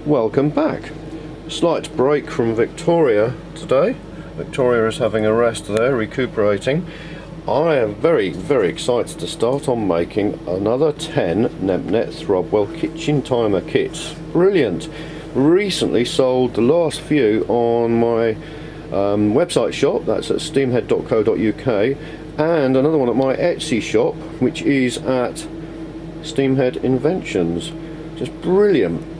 Welcome back. Slight break from Victoria today. Victoria is having a rest there, recuperating. I am very excited to start on making another 10 Nempnett Thrubwell kitchen timer kits. Brilliant. Recently sold the last few on my website shop, that's at steamhead.co.uk, and another one at my Etsy shop, which is at Steamhead Inventions. Just brilliant.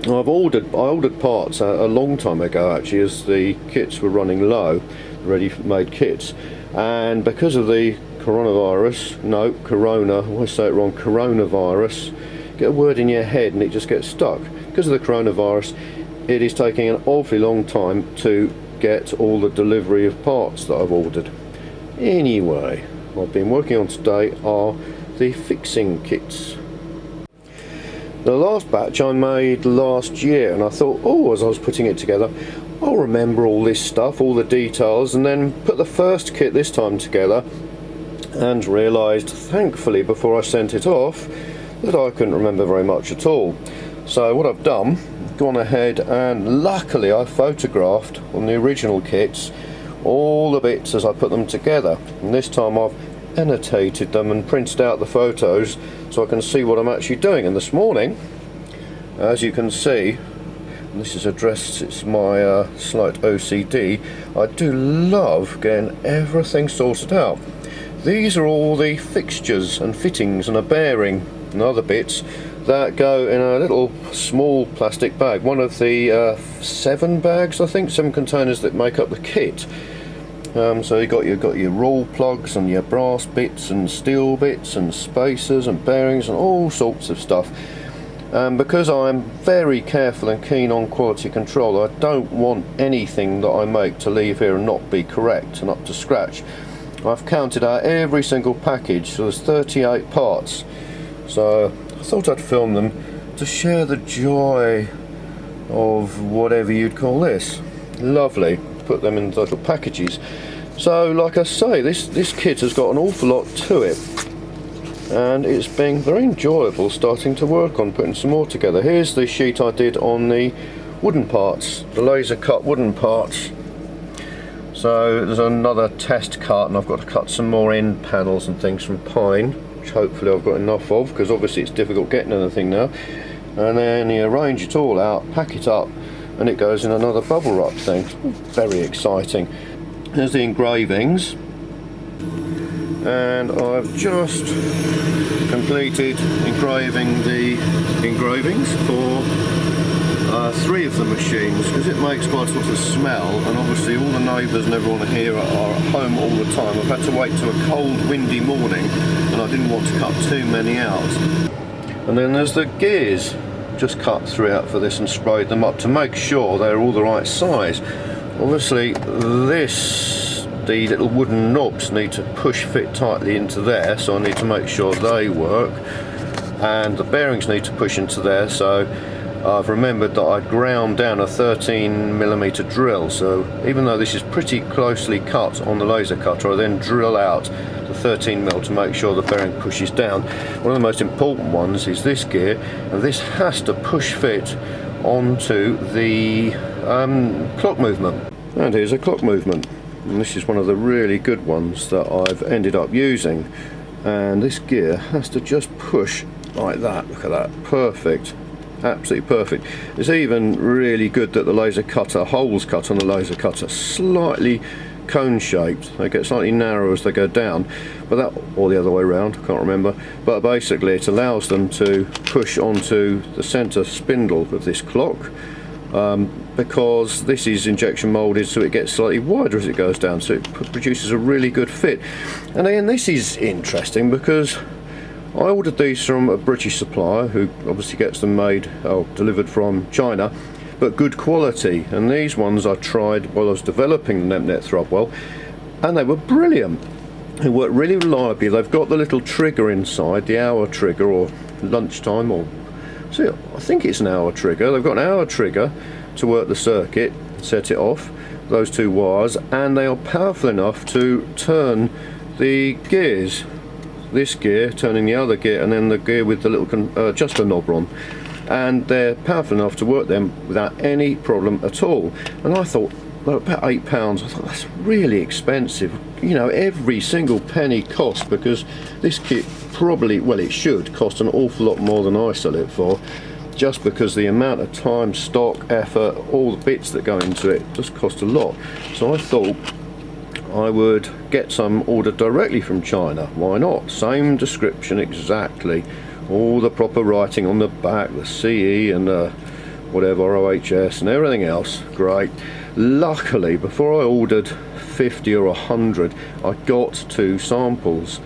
I ordered parts a long time ago, actually, as the kits were running low, ready-made kits, and because of the coronavirus, I always say it wrong, coronavirus, get a word in your head and it just gets stuck. Because of the coronavirus, it is taking an awfully long time to get all the delivery of parts that I've ordered. Anyway, what I've been working on today are the fixing kits. The last batch I made last year, and I thought, as I was putting it together, I'll remember all this stuff, all the details, and then put the first kit this time together, and realised, thankfully, before I sent it off, that I couldn't remember very much at all. So what I've done, gone ahead and luckily I photographed on the original kits all the bits as I put them together, and this time I've annotated them and printed out the photos so I can see what I'm actually doing. And this morning, as you can see, and this is addressed, it's my slight OCD, I do love getting everything sorted out. These are all the fixtures and fittings and a bearing and other bits that go in a little small plastic bag, one of the 7 bags, I think, 7 containers that make up the kit. So you've got your roll plugs and your brass bits and steel bits and spacers and bearings and all sorts of stuff. Because I'm very careful and keen on quality control, I don't want anything that I make to leave here and not be correct and up to scratch. I've counted out every single package, so there's 38 parts. So I thought I'd film them to share the joy of whatever you'd call this. Lovely. Put them in little packages. So like I say, this kit has got an awful lot to it, and it's been very enjoyable starting to work on putting some more together. Here's the sheet I did on the wooden parts, the laser cut wooden parts. So there's another test cut, and I've got to cut some more end panels and things from pine, which hopefully I've got enough of, because obviously it's difficult getting anything now. And then you arrange it all out, pack it up, and it goes in another bubble wrap thing. Very exciting. There's the engravings, and I've just completed engraving the engravings for 3 of the machines, because it makes quite a lot of smell, and obviously all the neighbours and everyone here are at home all the time. I've had to wait till a cold windy morning, and I didn't want to cut too many out. And then there's the gears. Just cut 3 out for this and sprayed them up to make sure they're all the right size. Obviously the little wooden knobs need to push fit tightly into there, so I need to make sure they work, and the bearings need to push into there. So I've remembered that I ground down a 13mm drill, so even though this is pretty closely cut on the laser cutter, I then drill out the 13mm to make sure the bearing pushes down. One of the most important ones is this gear, and this has to push fit onto the clock movement. And here's a clock movement, and this is one of the really good ones that I've ended up using, and this gear has to just push like that. Look at that, perfect. Absolutely perfect. It's even really good that the laser cutter, holes cut on the laser cutter, slightly cone shaped. They get slightly narrower as they go down, but that, or the other way around, I can't remember, but basically it allows them to push onto the center spindle of this clock, because this is injection molded, so it gets slightly wider as it goes down, so it produces a really good fit. And again, this is interesting because I ordered these from a British supplier who obviously gets them made, delivered from China, but good quality. And these ones I tried while I was developing the Nempnett Thrubwell, and they were brilliant. They work really reliably. They've got the little trigger inside, the hour trigger, or lunchtime, or so I think it's an hour trigger. They've got an hour trigger to work the circuit, set it off, those 2 wires, and they are powerful enough to turn the gears. This gear turning the other gear, and then the gear with the little adjuster knob on. and they're powerful enough to work them without any problem at all. And I thought, well, about £8, I thought that's really expensive. You know, every single penny costs, because this kit probably, well, it should cost an awful lot more than I sell it for, just because the amount of time, stock, effort, all the bits that go into it just cost a lot. So I thought I would get some ordered directly from China. Why not? Same description exactly, all the proper writing on the back, the CE and whatever, OHS and everything else. Great. Luckily, before I ordered 50 or 100, I got 2 samples.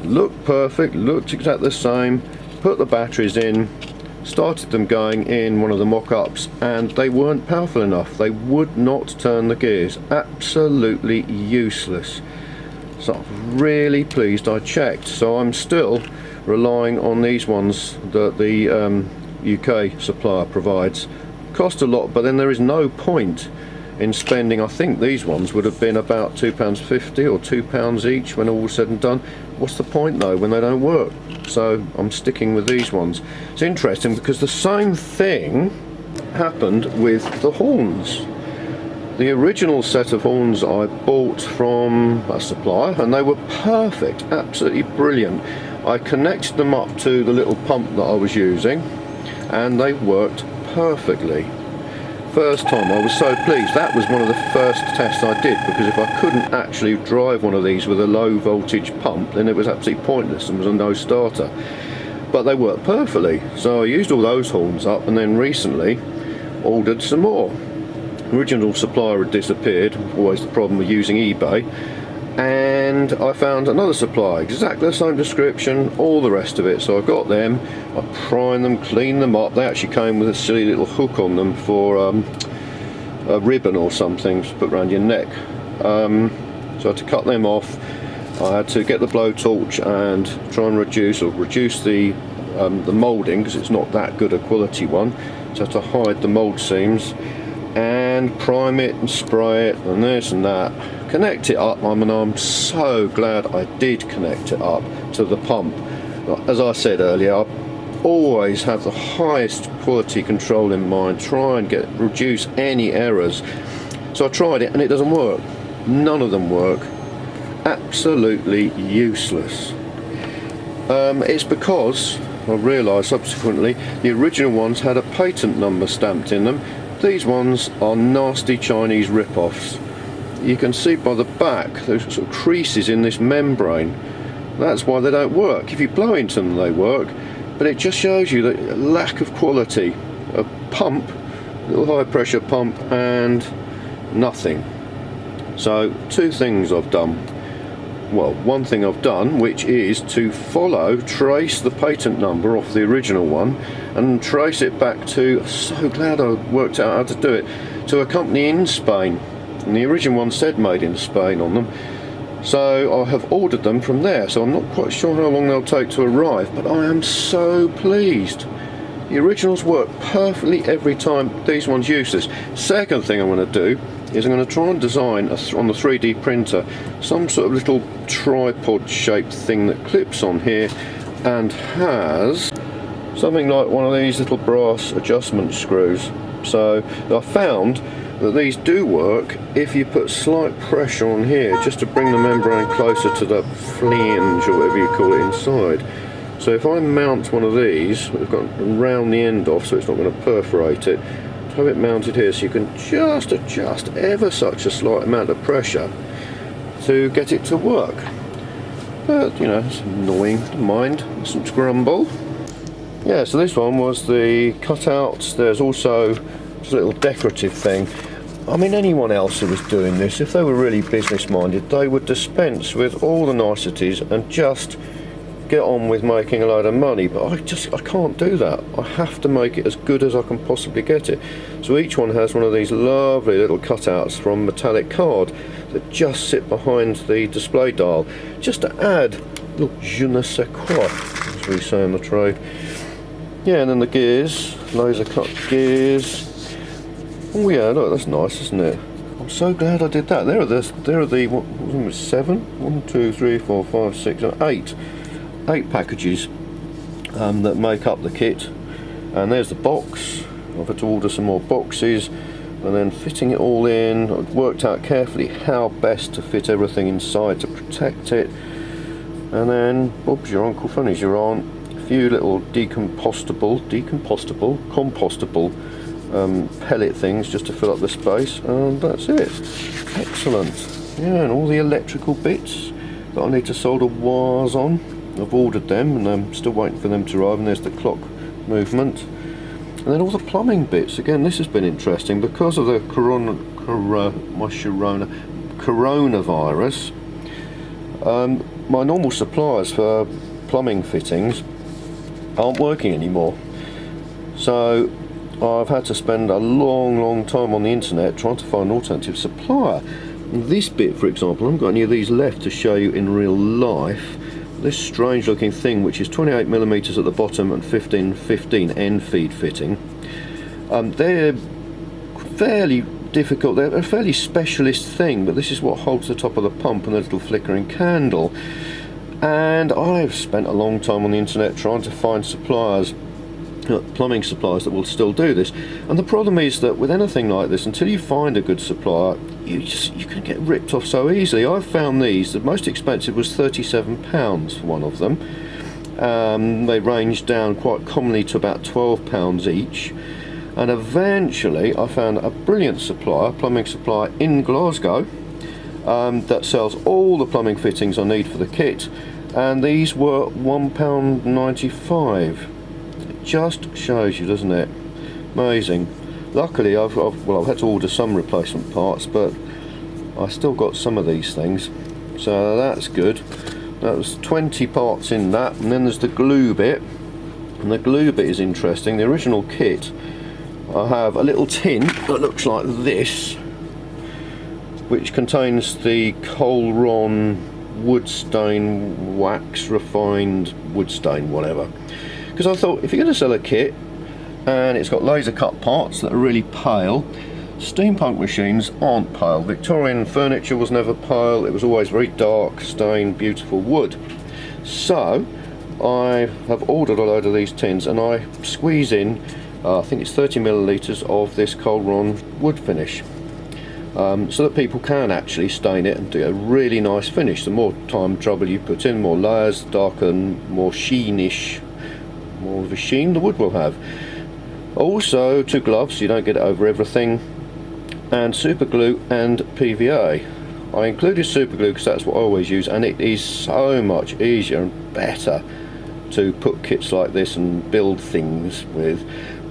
Looked perfect, looked exactly the same. Put the batteries in, started them going in one of the mock-ups, and they weren't powerful enough. They would not turn the gears. Absolutely useless. So I'm really pleased I checked. So I'm still relying on these ones that the UK supplier provides. Cost a lot, but then there is no point in spending. I think these ones would have been about £2.50 or £2 each when all was said and done. What's the point though when they don't work? So I'm sticking with these ones. It's interesting because the same thing happened with the horns. The original set of horns I bought from a supplier, and they were perfect, absolutely brilliant. I connected them up to the little pump that I was using, and they worked perfectly. First time, I was so pleased. That was one of the first tests I did, because if I couldn't actually drive one of these with a low voltage pump, then it was absolutely pointless and was a no starter. But they worked perfectly, so I used all those horns up, and then recently ordered some more. Original supplier had disappeared, always the problem with using eBay, and I found another supplier, exactly the same description, all the rest of it. So I got them, I primed them, cleaned them up. They actually came with a silly little hook on them for a ribbon or something to put around your neck. So I had to cut them off. I had to get the blowtorch and try and reduce the moulding, because it's not that good a quality one. So I had to hide the mould seams and prime it and spray it and this and that. Connect it up. I'm so glad I did connect it up to the pump. As I said earlier, I always have the highest quality control in mind, try and reduce any errors. So I tried it and it doesn't work. None of them work. Absolutely useless. It's because I realised subsequently the original ones had a patent number stamped in them. These ones are nasty Chinese rip-offs. You can see by the back those sort of creases in this membrane. That's why they don't work. If you blow into them, they work, but it just shows you the lack of quality. A pump, a little high pressure pump, and nothing. So 2 things I've done. Well, one thing I've done, which is to trace the patent number off the original one and trace it back to, so glad I worked out how to do it, to a company in Spain. And the original one said made in Spain on them. So I have ordered them from there, so I'm not quite sure how long they'll take to arrive, but I am so pleased. The originals work perfectly every time. These ones useless. Second thing I'm going to do is I'm going to try and design on the 3D printer some sort of little tripod shaped thing that clips on here and has something like one of these little brass adjustment screws. So I found that these do work if you put slight pressure on here, just to bring the membrane closer to the flange or whatever you call it inside. So if I mount one of these, we've got to round the end off so it's not going to perforate it, have it mounted here, so you can just adjust ever such a slight amount of pressure to get it to work. But you know, it's annoying. Mind, mustn't grumble. Yeah, so this one was the cutouts. There's also just a little decorative thing. I mean, anyone else who was doing this, if they were really business minded, they would dispense with all the niceties and just get on with making a load of money. But I can't do that. I have to make it as good as I can possibly get it. So each one has one of these lovely little cutouts from metallic card that just sit behind the display dial, just to add a little je ne sais quoi, as we say in the trade. Yeah, and then the gears, laser cut gears. Oh yeah, look, that's nice, isn't it? I'm so glad I did that. There are the what was it, 7? 1, 2, 3, 4, 5, 6, 8 packages that make up the kit, And there's the box. I've had to order some more boxes, and then fitting it all in. I've worked out carefully how best to fit everything inside to protect it. And then Bob's your uncle, funny's your aunt. A few little compostable pellet things just to fill up the space, and that's it. Excellent. Yeah, and all the electrical bits that I need to solder wires on, I've ordered them, and I'm still waiting for them to arrive. And there's the clock movement. And then all the plumbing bits. Again, this has been interesting because of the coronavirus. My normal suppliers for plumbing fittings aren't working anymore. So I've had to spend a long time on the internet trying to find an alternative supplier. This bit, for example, I haven't got any of these left to show you in real life. This strange looking thing, which is 28mm at the bottom and 15 end feed fitting. They're fairly difficult, they're a fairly specialist thing, but this is what holds the top of the pump and the little flickering candle. And I've spent a long time on the internet trying to find suppliers, plumbing suppliers that will still do this. And the problem is that with anything like this, until you find a good supplier, you can get ripped off so easily. I've found these, the most expensive was £37 for one of them. They range down quite commonly to about £12 each. And eventually I found a brilliant supplier, plumbing supplier in Glasgow, that sells all the plumbing fittings I need for the kit, and these were £1.95. It just shows you, doesn't it? Amazing. Luckily I've had to order some replacement parts, but I still got some of these things, so that's good. That was 20 parts in that, and then there's the glue bit, and the glue bit is interesting. The original kit, I have a little tin that looks like this, which contains the Colron wood stain wax, refined wood stain, whatever. Because I thought, if you're going to sell a kit and it's got laser cut parts that are really pale, steampunk machines aren't pale. Victorian furniture was never pale, it was always very dark, stained, beautiful wood. So I have ordered a load of these tins, and I squeeze in I think it's 30ml of this Colron wood finish, so that people can actually stain it and do a really nice finish. The more time, trouble you put in, more layers, darker and more sheenish, more of a sheen the wood will have. Also 2 gloves so you don't get it over everything, and super glue and PVA. I included super glue because that's what I always use, and it is so much easier and better to put kits like this and build things with.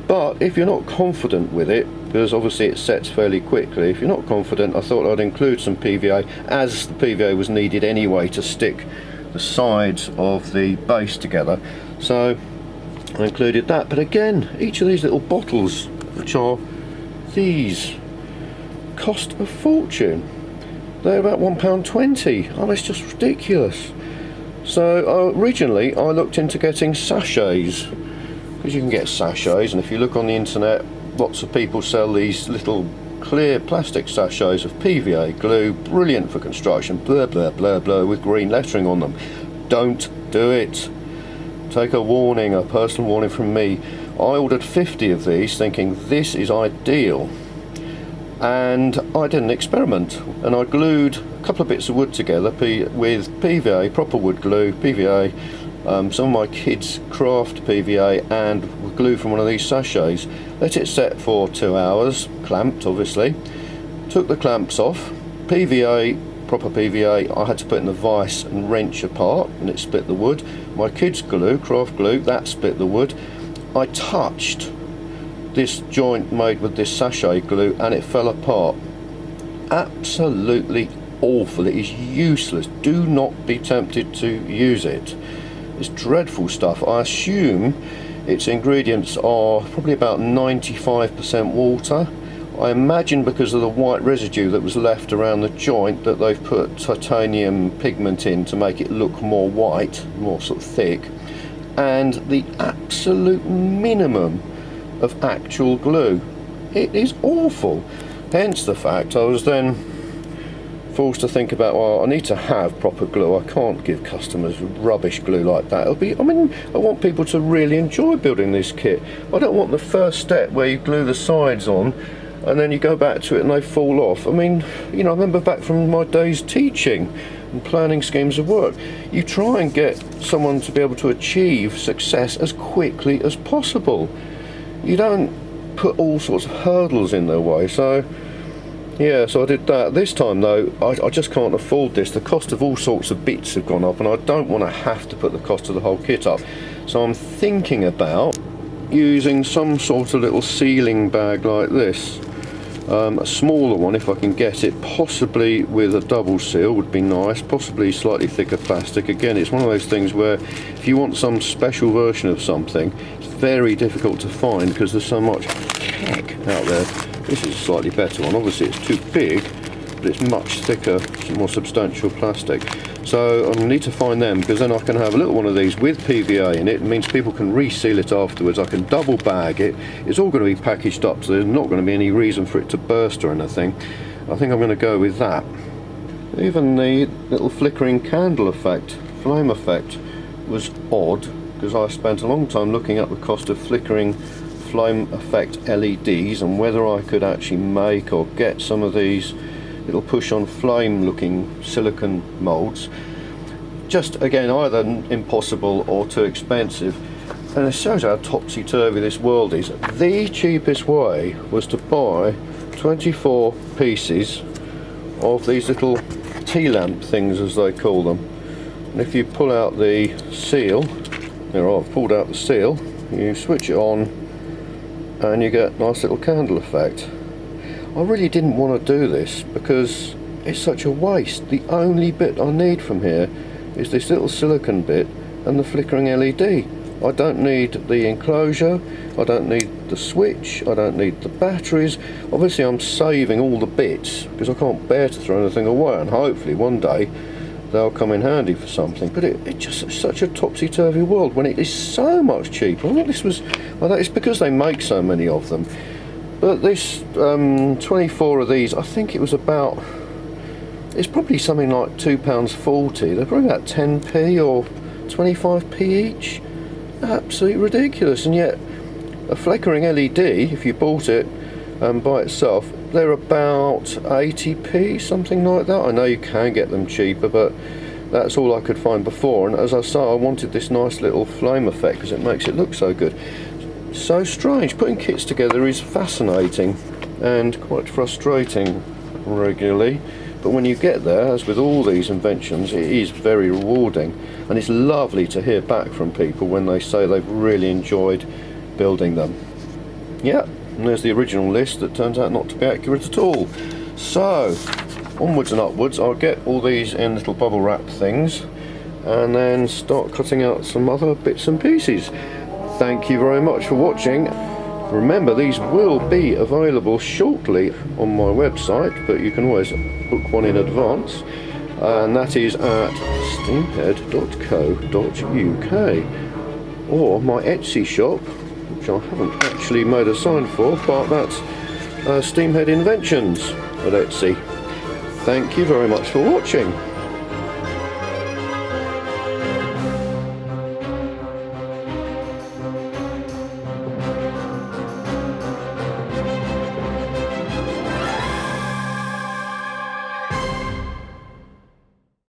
But if you're not confident with it, because obviously it sets fairly quickly, if you're not confident, I thought I'd include some PVA, as the PVA was needed anyway to stick the sides of the base together. So I included that. But again, each of these little bottles, which are these, cost a fortune. They're about £1.20. Oh, it's just ridiculous. So originally I looked into getting sachets, because you can get sachets, and if you look on the internet, lots of people sell these little clear plastic sachets of PVA glue, brilliant for construction, blah blah blah blah, with green lettering on them. Don't do it. Take a warning, a personal warning from me. I ordered 50 of these thinking this is ideal, and I did an experiment, and I glued a couple of bits of wood together with PVA, proper wood glue, PVA, some of my kids' craft PVA, and glue from one of these sachets. Let it set for 2 hours, clamped obviously. Took the clamps off. PVA, proper PVA, I had to put in the vise and wrench apart, and it split the wood. My kids' glue, craft glue, that split the wood. I touched this joint made with this sachet glue and it fell apart. Absolutely awful. It is useless. Do not be tempted to use it. It's dreadful stuff. I assume its ingredients are probably about 95% water. I imagine because of the white residue that was left around the joint that they've put titanium pigment in to make it look more white, more sort of thick, and the absolute minimum of actual glue. It is awful. Hence the fact I was then forced to think about, well, I need to have proper glue. I can't give customers rubbish glue like that. I want people to really enjoy building this kit. I don't want the first step where you glue the sides on and then you go back to it and they fall off. I mean, you know, I remember back from my days teaching and planning schemes of work, you try and get someone to be able to achieve success as quickly as possible. You don't put all sorts of hurdles in their way. So yeah, so I did that. This time though, I just can't afford this. The cost of all sorts of bits have gone up and I don't want to have to put the cost of the whole kit up. So I'm thinking about using some sort of little sealing bag like this. A smaller one if I can get it, possibly with a double seal would be nice, possibly slightly thicker plastic. Again, it's one of those things where if you want some special version of something, it's very difficult to find because there's so much heck out there. This is a slightly better one. Obviously it's too big, but it's much thicker, more substantial plastic. So I need to find them, because then I can have a little one of these with PVA in it. It means people can reseal it afterwards. I can double bag it. It's all going to be packaged up, so there's not going to be any reason for it to burst or anything. I think I'm going to go with that. Even the little flickering candle effect, flame effect, was odd, because I spent a long time looking at the cost of flickering flame effect LEDs and whether I could actually make or get some of these little push on flame looking silicone molds. Just again, either impossible or too expensive, and it shows how topsy-turvy this world is. The cheapest way was to buy 24 pieces of these little tea lamp things, as they call them, and if you pull out the seal, there, I've pulled out the seal, you switch it on and you get a nice little candle effect. I really didn't want to do this because it's such a waste. The only bit I need from here is this little silicone bit and the flickering LED. I don't need the enclosure, I don't need the switch, I don't need the batteries. Obviously I'm saving all the bits because I can't bear to throw anything away, and hopefully one day they'll come in handy for something. But it's just such a topsy-turvy world when it is so much cheaper. I think this was, well, it's because they make so many of them. But this 24 of these, I think it was about, it's probably something like £2.40. They're probably about 10p or 25p each. Absolutely ridiculous. And yet a flickering LED, if you bought it by itself, they're about 80p, something like that. I know you can get them cheaper, but that's all I could find before. And as I say, I wanted this nice little flame effect because it makes it look so good. So strange. Putting kits together is fascinating and quite frustrating regularly, but when you get there, as with all these inventions, it is very rewarding, and it's lovely to hear back from people when they say they've really enjoyed building them. Yeah, and there's the original list that turns out not to be accurate at all. So onwards and upwards, I'll get all these in little bubble wrap things and then start cutting out some other bits and pieces. Thank you very much for watching. Remember, these will be available shortly on my website, but you can always book one in advance, and that is at steampunk.co.uk, or my Etsy shop, which I haven't actually made a sign for, but that's Steamhead Inventions at Etsy. Thank you very much for watching.